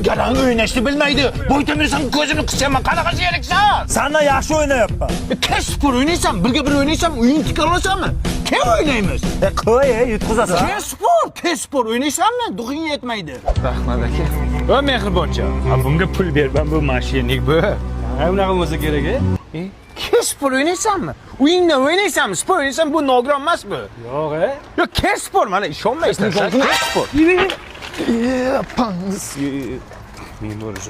Garang o'ynashni bilmaydi. Bo'ytamirsan, ko'zimni qisaman. Qanaqa sheriksan? Sendan yaxshi o'ynayapman. Qaysi sport o'ynaysan? Birga bir o'ynaysanmi? O'yin tikka olasanmi? Kim o'ynaymiz? Qo'y, yutqizasan. Kes sport o'ynaysanmi? Duxing yetmaydi. Rahmat aka. Va mehriboncha. Bunga pul berman, bu mashinik bu. Unaqa bo'lsa kerak, Kes sport o'ynaysanmi? O'yinda o'ynaysanmi? Sport o'ynaysan bu nogiron emas bu. Yo'q, Yo, kes sport mana ishonmaysan. Kes sport. Pangs. Men bo'lish.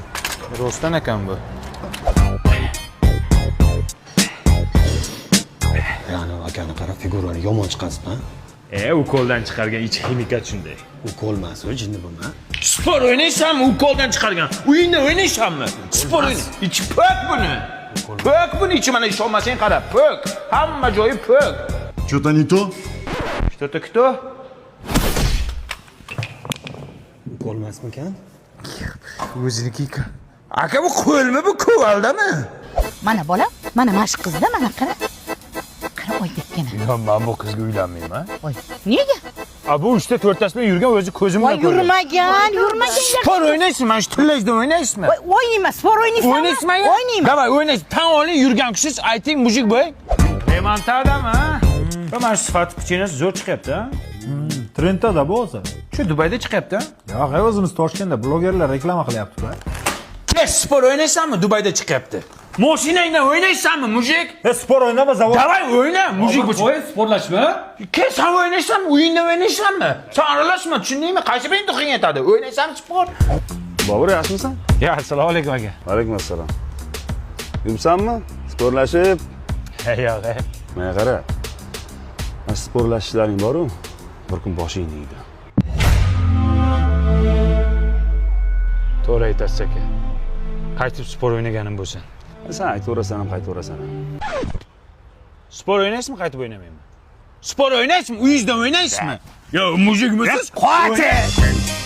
Rostdan ekan bu. Ya'ni akani qarab figurani yomon chiqasizmi? U qo'ldan chiqargan ichki ximikat shunday. U qo'lmas, u jinni bo'lma. Sport o'ynaysanmi? U qo'ldan chiqargan. O'yinda o'ynaysanmi? Sport o'ynay. Ichi pok buni. Pok buni ichi mana ishonmasang qarab, pok. Hamma joyi pok. Что-то не то? Что-то кто? U qo'lmasmikan? O'ziniki. Aka bu qo'lmi bu ko'valdami? Mana bola, mana mashq qizda, mana qara. Qara oydekkan. Yo, men bu qizga uylanmayman. Voy, nega? Bu 3ta 4tasi bilan yurgan o'zi ko'zim Voy, bilan ko'rdim. yurmagan. Sport o'ynaysizmi? Mana shu tillajda o'ynaysizmi? Voy, o'ynayman, sport o'ynaysanmi? O'ynaysizmi? O'ynayman. Davay, o'ynaysiz. Tan oling, yurgan kishisiz, ayting, mujik bo'y. Remontadami? Mana shu sifat kuchinasi zo'r chiqyapti, ha? Trendda bu o'zi. Shu Dubayda chiqyapti. Yo'q, o'zimiz Toshkentda blogerlar reklama qilyapti-ku. Kes sport o'ynaysanmi? Dubayda chiqyapti. Mashinangdan o'ynaysanmi, mujik? Sport o'ynama, zavod. Davay, o'yna, mujik bu. Qo'y, sportlashma. Kes ham o'ynaysanmi? O'yinda o'ynaysanmi? Sen aralashma, tushundingmi? Qaysi biring duxing yetadi? O'ynaysanmi sport? Bobur, yaxshimisan? Ya, assalomu alaykum aka. Alaykum assalom. Yuribsanmi? Sportlashib? Yo'q, Mana qara. Mana sporlashishlaring bor-ku, bir kun boshing deydi. To'g'ri aytasiz aka. Qaytib sport o'ynaganim bo'lsin. Sen aytaverasan ham qaytaverasan ham. Sport o'ynaysizmi, qaytib o'ynamayman? Sport o'ynaysizmi? Uyingizda o'ynaysizmi? Yo, mujikmisiz? Qo'ying.